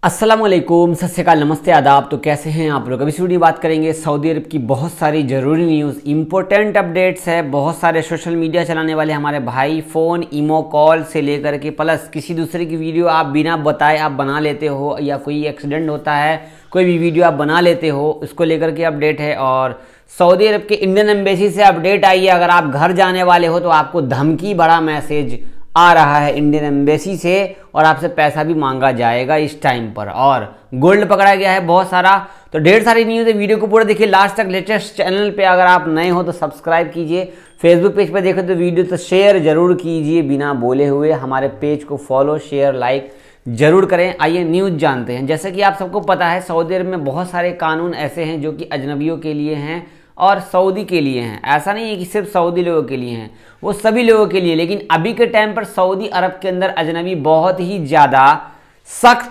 अस्सलाम वालेकुम, सत श्री अकाल, नमस्ते, आदाब। तो कैसे हैं आप लोग। अभी इस वीडियो बात करेंगे सऊदी अरब की बहुत सारी ज़रूरी न्यूज़, इंपॉर्टेंट अपडेट्स है। बहुत सारे सोशल मीडिया चलाने वाले हमारे भाई फ़ोन ईमो कॉल से लेकर के प्लस किसी दूसरे की वीडियो आप बिना बताए आप बना लेते हो, या कोई एक्सीडेंट होता है कोई भी वीडियो आप बना लेते हो, उसको लेकर के अपडेट है। और सऊदी अरब के इंडियन एम्बेसी से अपडेट आई है, अगर आप घर जाने वाले हो तो आपको धमकी भरा मैसेज आ रहा है इंडियन एम्बेसी से और आपसे पैसा भी मांगा जाएगा इस टाइम पर। और गोल्ड पकड़ा गया है बहुत सारा। तो ढेर सारी न्यूज़ है, वीडियो को पूरा देखिए लास्ट तक। लेटेस्ट चैनल पे अगर आप नए हो तो सब्सक्राइब कीजिए, फेसबुक पेज पे देखो तो वीडियो तो शेयर जरूर कीजिए बिना बोले हुए। हमारे पेज को फॉलो शेयर लाइक जरूर करें। आइए न्यूज़ जानते हैं। जैसे कि आप सबको पता है सऊदी अरब में बहुत सारे कानून ऐसे हैं जो कि अजनबियों के लिए हैं और सऊदी के लिए हैं। ऐसा नहीं है कि सिर्फ सऊदी लोगों के लिए हैं, वो सभी लोगों के लिए। लेकिन अभी के टाइम पर सऊदी अरब के अंदर अजनबी बहुत ही ज़्यादा सख्त,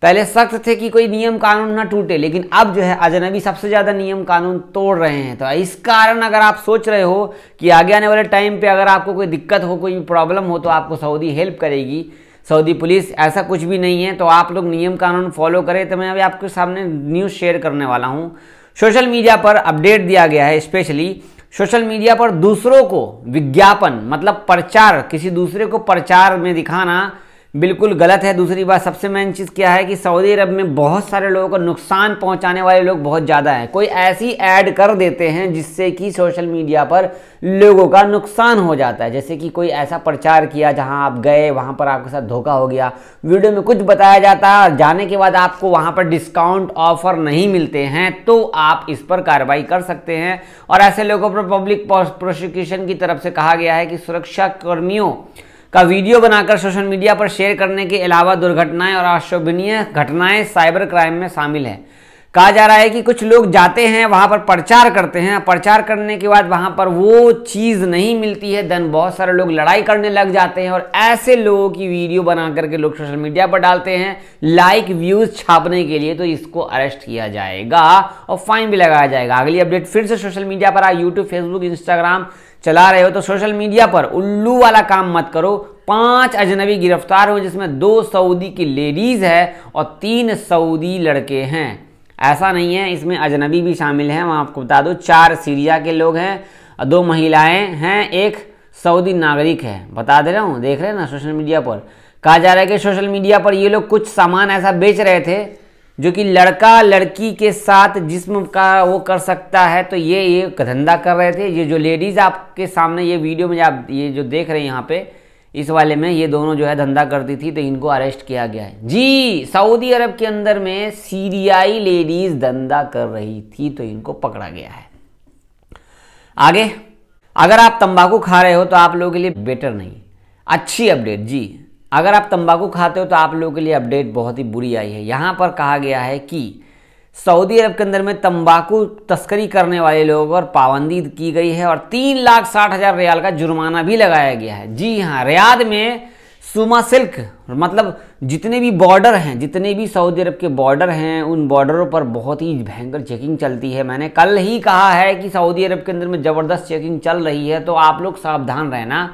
पहले सख्त थे कि कोई नियम कानून ना टूटे, लेकिन अब जो है अजनबी सबसे ज़्यादा नियम कानून तोड़ रहे हैं। तो इस कारण अगर आप सोच रहे हो कि आगे आने वाले टाइम पर अगर आपको कोई दिक्कत हो, कोई प्रॉब्लम हो, तो आपको सऊदी हेल्प करेगी, सऊदी पुलिस, ऐसा कुछ भी नहीं है। तो आप लोग नियम कानून फॉलो करें। तो मैं अभी आपके सामने न्यूज़ शेयर करने वाला हूँ। सोशल मीडिया पर अपडेट दिया गया है, स्पेशली सोशल मीडिया पर दूसरों को विज्ञापन मतलब प्रचार, किसी दूसरे को प्रचार में दिखाना बिल्कुल गलत है। दूसरी बात, सबसे मेन चीज़ क्या है कि सऊदी अरब में बहुत सारे लोगों को नुकसान पहुंचाने वाले लोग बहुत ज़्यादा हैं। कोई ऐसी ऐड कर देते हैं जिससे कि सोशल मीडिया पर लोगों का नुकसान हो जाता है। जैसे कि कोई ऐसा प्रचार किया जहां आप गए, वहां पर आपके साथ धोखा हो गया, वीडियो में कुछ बताया जाता है और जाने के बाद आपको वहां पर डिस्काउंट ऑफर नहीं मिलते हैं, तो आप इस पर कार्रवाई कर सकते हैं। और ऐसे लोगों पर पब्लिक प्रोसिक्यूशन की तरफ से कहा गया है कि सुरक्षा कर्मियों का वीडियो बनाकर सोशल मीडिया पर शेयर करने के अलावा दुर्घटनाएं और अशोभनीय घटनाएं साइबर क्राइम में शामिल है। कहा जा रहा है कि कुछ लोग जाते हैं वहां पर प्रचार करते हैं, प्रचार करने के बाद वहां पर वो चीज नहीं मिलती है, देन बहुत सारे लोग लड़ाई करने लग जाते हैं और ऐसे लोगों की वीडियो बना करके लोग सोशल मीडिया पर डालते हैं लाइक व्यूज छापने के लिए। तो इसको अरेस्ट किया जाएगा और फाइन भी लगाया जाएगा। अगली अपडेट फिर से सोशल मीडिया पर आए। यूट्यूब फेसबुक इंस्टाग्राम चला रहे हो तो सोशल मीडिया पर उल्लू वाला काम मत करो। 5 अजनबी गिरफ्तार हुए जिसमें 2 सऊदी की लेडीज है और 3 सऊदी लड़के हैं। ऐसा नहीं है, इसमें अजनबी भी शामिल हैं। मैं आपको बता दूं 4 सीरिया के लोग हैं, 2 महिलाएं हैं, 1 सऊदी नागरिक है। बता दे रहा हूँ, देख रहे हैं ना सोशल मीडिया पर। कहा जा रहा है कि सोशल मीडिया पर ये लोग कुछ सामान ऐसा बेच रहे थे जो कि लड़का लड़की के साथ जिस्म का वो कर सकता है, तो ये धंधा कर रहे थे। ये जो लेडीज़ आपके सामने ये वीडियो में आप ये जो देख रहे हैं यहाँ पे इस वाले में, ये दोनों जो है धंधा करती थी, तो इनको अरेस्ट किया गया है। जी, सऊदी अरब के अंदर में सीरियाई लेडीज धंधा कर रही थी तो इनको पकड़ा गया है। आगे, अगर आप तंबाकू खा रहे हो तो आप लोगों के लिए बेटर नहीं, अच्छी अपडेट। जी, अगर आप तंबाकू खाते हो तो आप लोगों के लिए अपडेट बहुत ही बुरी आई है। यहाँ पर कहा गया है कि सऊदी अरब के अंदर में तंबाकू तस्करी करने वाले लोगों पर पाबंदी की गई है और 3,60,000 रियाल का जुर्माना भी लगाया गया है। जी हाँ, रियाद में सुमा सिल्क मतलब जितने भी बॉर्डर हैं, जितने भी सऊदी अरब के बॉर्डर हैं, उन बॉर्डरों पर बहुत ही भयंकर चेकिंग चलती है। मैंने कल ही कहा है कि सऊदी अरब के अंदर में ज़बरदस्त चेकिंग चल रही है, तो आप लोग सावधान रहना।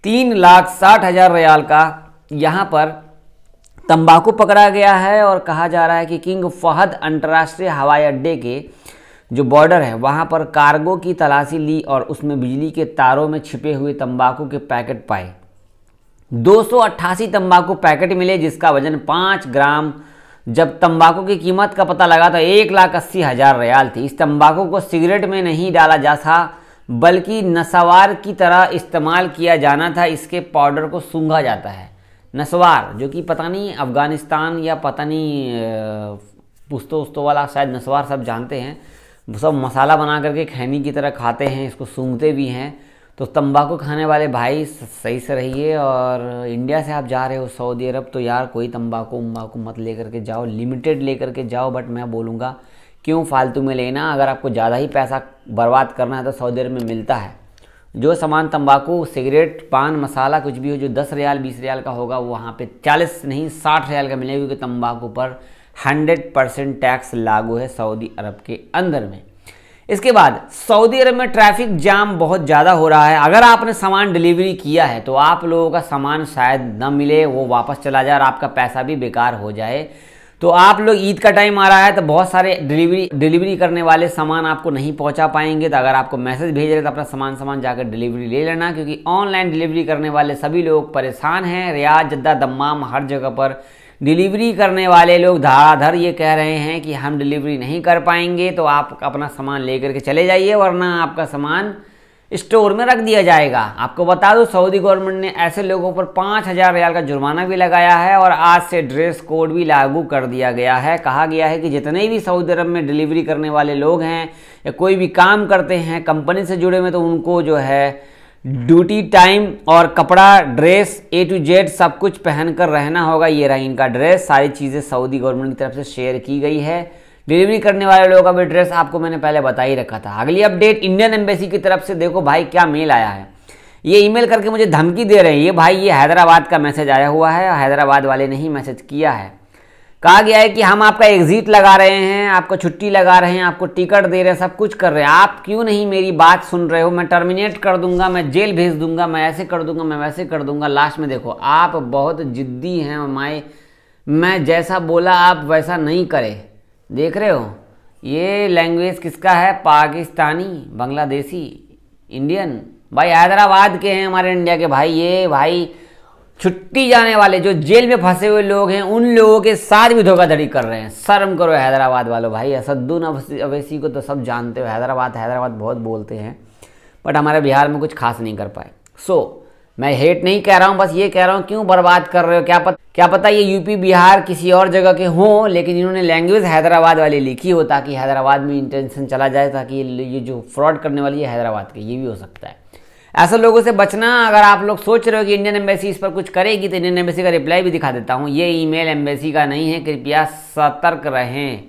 3,60,000 रियाल का यहाँ पर तंबाकू पकड़ा गया है और कहा जा रहा है कि किंग फहद अंतर्राष्ट्रीय हवाई अड्डे के जो बॉर्डर है वहाँ पर कार्गो की तलाशी ली और उसमें बिजली के तारों में छिपे हुए तंबाकू के पैकेट पाए। 288 तंबाकू पैकेट मिले जिसका वजन 5 ग्राम। जब तंबाकू की कीमत का पता लगा तो 1,80,000 रियाल थी। इस तंबाकू को सिगरेट में नहीं डाला जा था बल्कि नसवार की तरह इस्तेमाल किया जाना था। इसके पाउडर को सूंघा जाता है। नसवार जो कि पता नहीं अफ़गानिस्तान या पता नहीं पुस्तो उस्तो वाला, शायद नसवार सब जानते हैं। सब मसाला बना करके खैनी की तरह खाते हैं, इसको सूंघते भी हैं। तो तंबाकू खाने वाले भाई सही से रहिए। और इंडिया से आप जा रहे हो सऊदी अरब तो यार कोई तंबाकू मत लेकर के जाओ, लिमिटेड लेकर के जाओ। बट मैं बोलूँगा क्यों फालतू में लेना। अगर आपको ज़्यादा ही पैसा बर्बाद करना है तो सऊदी अरब में मिलता है जो सामान तंबाकू सिगरेट पान मसाला कुछ भी हो जो 10 रियाल 20 रियाल का होगा, वो वहाँ पे 40 नहीं 60 रियाल का मिलेगा, क्योंकि तंबाकू पर 100% टैक्स लागू है सऊदी अरब के अंदर में। इसके बाद सऊदी अरब में ट्रैफिक जाम बहुत ज़्यादा हो रहा है। अगर आपने सामान डिलीवरी किया है तो आप लोगों का सामान शायद न मिले, वो वापस चला जाए और आपका पैसा भी बेकार हो जाए। तो आप लोग ईद का टाइम आ रहा है तो बहुत सारे डिलीवरी करने वाले सामान आपको नहीं पहुंचा पाएंगे। तो अगर आपको मैसेज भेज रहे तो अपना सामान जाकर डिलीवरी ले लेना, क्योंकि ऑनलाइन डिलीवरी करने वाले सभी लोग परेशान हैं। रियाद, जद्दा, दम्माम हर जगह पर डिलीवरी करने वाले लोग धड़ाधड़ ये कह रहे हैं कि हम डिलीवरी नहीं कर पाएंगे, तो आप अपना सामान लेकर के चले जाइए, वरना आपका सामान स्टोर में रख दिया जाएगा। आपको बता दूं, सऊदी गवर्नमेंट ने ऐसे लोगों पर 5,000 रियाल का जुर्माना भी लगाया है और आज से ड्रेस कोड भी लागू कर दिया गया है। कहा गया है कि जितने भी सऊदी अरब में डिलीवरी करने वाले लोग हैं या कोई भी काम करते हैं कंपनी से जुड़े हुए, तो उनको जो है ड्यूटी टाइम और कपड़ा, ड्रेस A to Z सब कुछ पहनकर रहना होगा। ये रहा इनका ड्रेस, सारी चीज़ें सऊदी गवर्नमेंट की तरफ से शेयर की गई है। डिलीवरी करने वाले लोगों का भी ड्रेस आपको मैंने पहले बता ही रखा था। अगली अपडेट इंडियन एम्बेसी की तरफ से, देखो भाई क्या मेल आया है। ये ईमेल करके मुझे धमकी दे रहे हैं। ये भाई ये हैदराबाद का मैसेज आया हुआ है, हैदराबाद वाले ने ही मैसेज किया है। कहा गया है कि हम आपका एग्जिट लगा रहे हैं, आपको छुट्टी लगा रहे हैं, आपको टिकट दे रहे हैं, सब कुछ कर रहे हैं, आप क्यों नहीं मेरी बात सुन रहे हो? मैं टर्मिनेट कर दूंगा, मैं जेल भेज दूंगा, मैं ऐसे कर दूंगा, मैं वैसे कर दूंगा। लास्ट में देखो आप बहुत जिद्दी हैं, मैं जैसा बोला आप वैसा नहीं करे। देख रहे हो ये लैंग्वेज किसका है? पाकिस्तानी, बांग्लादेशी, इंडियन। भाई हैदराबाद के हैं हमारे इंडिया के भाई। ये भाई छुट्टी जाने वाले जो जेल में फंसे हुए लोग हैं उन लोगों के साथ भी धोखाधड़ी कर रहे हैं। शर्म करो हैदराबाद वालों। भाई असदुद्दीन अवैसी को तो सब जानते हो, हैदराबाद बहुत बोलते हैं, बट हमारे बिहार में कुछ खास नहीं कर पाए। मैं हेट नहीं कह रहा हूँ, बस ये कह रहा हूँ क्यों बर्बाद कर रहे हो? क्या पता ये यूपी बिहार किसी और जगह के हों, लेकिन इन्होंने लैंग्वेज हैदराबाद वाली लिखी हो ताकि हैदराबाद में इंटेंशन चला जाए, ताकि ये जो फ्रॉड करने वाली है हैदराबाद के, ये भी हो सकता है। ऐसे लोगों से बचना। अगर आप लोग सोच रहे हो कि इंडियन एम्बेसी इस पर कुछ करेगी, तो इंडियन एम्बेसी का रिप्लाई भी दिखा देता हूँ। ये ईमेल एम्बेसी का नहीं है, कृपया सतर्क रहें।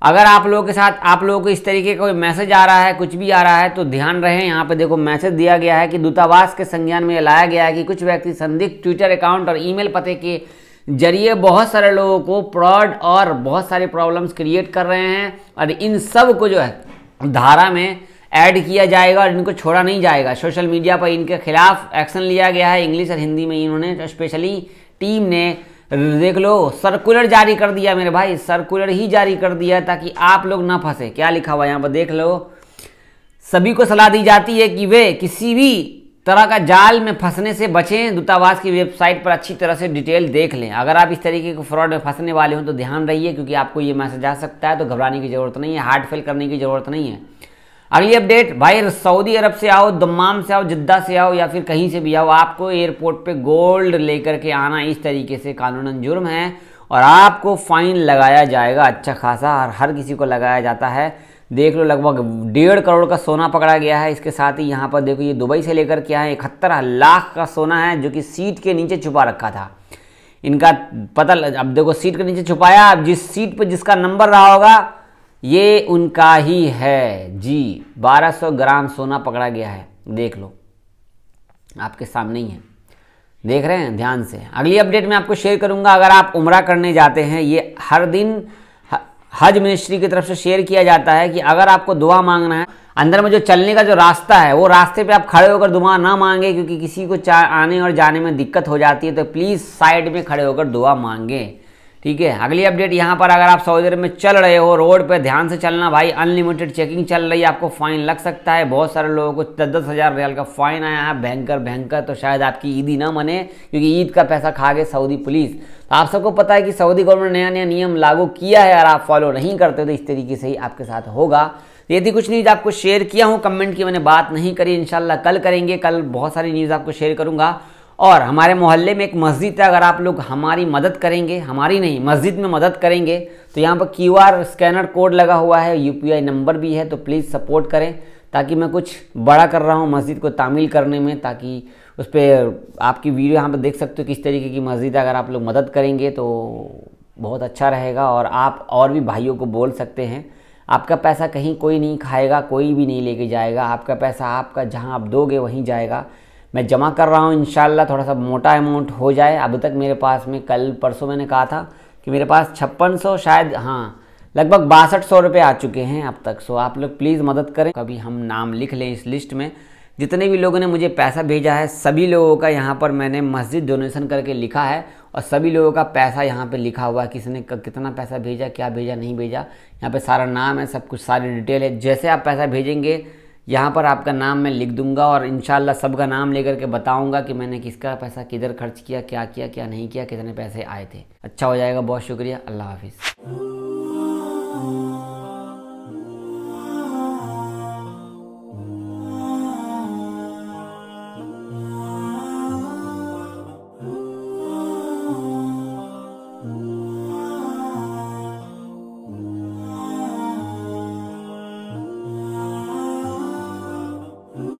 अगर आप लोगों को इस तरीके का कोई मैसेज आ रहा है, कुछ भी आ रहा है, तो ध्यान रहें। यहाँ पे देखो मैसेज दिया गया है कि दूतावास के संज्ञान में लाया गया है कि कुछ व्यक्ति संदिग्ध ट्विटर अकाउंट और ईमेल पते के जरिए बहुत सारे लोगों को फ्रॉड और बहुत सारी प्रॉब्लम्स क्रिएट कर रहे हैं, और इन सब को जो है धारा में ऐड किया जाएगा और इनको छोड़ा नहीं जाएगा। सोशल मीडिया पर इनके खिलाफ एक्शन लिया गया है। इंग्लिश और हिंदी में इन्होंने स्पेशली टीम ने देख लो सर्कुलर जारी कर दिया मेरे भाई, सर्कुलर ही जारी कर दिया ताकि आप लोग ना फंसे। क्या लिखा हुआ है यहाँ पर देख लो। सभी को सलाह दी जाती है कि वे किसी भी तरह का जाल में फंसने से बचें। दूतावास की वेबसाइट पर अच्छी तरह से डिटेल देख लें। अगर आप इस तरीके के फ्रॉड में फंसने वाले हो तो ध्यान रहिए, क्योंकि आपको ये मैसेज आ सकता है। तो घबराने की जरूरत नहीं है, हार्ट फेल करने की जरूरत नहीं है। अगली अपडेट, भाई सऊदी अरब से आओ, दम्माम से आओ, जिद्दा से आओ या फिर कहीं से भी आओ, आपको एयरपोर्ट पे गोल्ड लेकर के आना इस तरीके से कानूनन जुर्म है और आपको फाइन लगाया जाएगा अच्छा खासा, और हर किसी को लगाया जाता है। देख लो लगभग 1.5 करोड़ का सोना पकड़ा गया है। इसके साथ ही यहाँ पर देखो ये दुबई से लेकर के आए 71 लाख का सोना है, जो कि सीट के नीचे छुपा रखा था। इनका पता अब देखो सीट के नीचे छुपाया, अब जिस सीट पर जिसका नंबर रहा होगा ये उनका ही है जी। 1200 ग्राम सोना पकड़ा गया है, देख लो आपके सामने ही है, देख रहे हैं ध्यान से। अगली अपडेट मैं आपको शेयर करूंगा। अगर आप उम्रा करने जाते हैं, ये हर दिन हज मिनिस्ट्री की तरफ से शेयर किया जाता है कि अगर आपको दुआ मांगना है, अंदर में जो चलने का जो रास्ता है वो रास्ते पे आप खड़े होकर दुआ ना मांगे, क्योंकि किसी को आने और जाने में दिक्कत हो जाती है। तो प्लीज़ साइड में खड़े होकर दुआ मांगे, ठीक है। अगली अपडेट यहाँ पर, अगर आप सऊदी अरब में चल रहे हो रोड पे ध्यान से चलना भाई, अनलिमिटेड चेकिंग चल रही है, आपको फाइन लग सकता है। बहुत सारे लोगों को 10-10 हज़ार रियाल का फाइन आया है, भयंकर। तो शायद आपकी ईद ही ना मने, क्योंकि ईद का पैसा खा गए सऊदी पुलिस। तो आप सबको पता है कि सऊदी गवर्नमेंट नया नियम लागू किया है, और आप फॉलो नहीं करते तो इस तरीके से ही आपके साथ होगा। यदि कुछ न्यूज़ आपको शेयर किया हूँ, कमेंट की मैंने बात नहीं करी, इंशाल्लाह कल करेंगे। कल बहुत सारी न्यूज़ आपको शेयर करूँगा। और हमारे मोहल्ले में एक मस्जिद है, अगर आप लोग हमारी मदद करेंगे, हमारी नहीं मस्जिद में मदद करेंगे, तो यहाँ पर QR स्कैनर कोड लगा हुआ है, UPI नंबर भी है। तो प्लीज़ सपोर्ट करें, ताकि मैं कुछ बड़ा कर रहा हूँ मस्जिद को तामील करने में, ताकि उस पर आपकी वीडियो यहाँ पर देख सकते हो किस तरीके की मस्जिद है। अगर आप लोग मदद करेंगे तो बहुत अच्छा रहेगा, और आप और भी भाइयों को बोल सकते हैं। आपका पैसा कहीं कोई नहीं खाएगा, कोई भी नहीं लेके जाएगा। आपका पैसा आपका जहाँ आप दोगे वहीं जाएगा। मैं जमा कर रहा हूँ, इंशाल्लाह थोड़ा सा मोटा अमाउंट हो जाए। अब तक मेरे पास में कल परसों मैंने कहा था कि मेरे पास 5600 शायद, हाँ लगभग 6200 रुपये आ चुके हैं अब तक। सो आप लोग प्लीज़ मदद करें, कभी हम नाम लिख लें इस लिस्ट में। जितने भी लोगों ने मुझे पैसा भेजा है सभी लोगों का यहाँ पर मैंने मस्जिद डोनेशन करके लिखा है और सभी लोगों का पैसा यहाँ पे लिखा हुआ है, किसने कितना पैसा भेजा, क्या भेजा, नहीं भेजा। यहाँ पे सारा नाम है, सब कुछ सारी डिटेल है। जैसे आप पैसा भेजेंगे यहाँ पर आपका नाम मैं लिख दूंगा और इंशाल्लाह सबका नाम लेकर के बताऊंगा कि मैंने किसका पैसा किधर खर्च किया, क्या नहीं किया, कितने पैसे आए थे। अच्छा हो जाएगा। बहुत शुक्रिया। अल्लाह हाफिज़।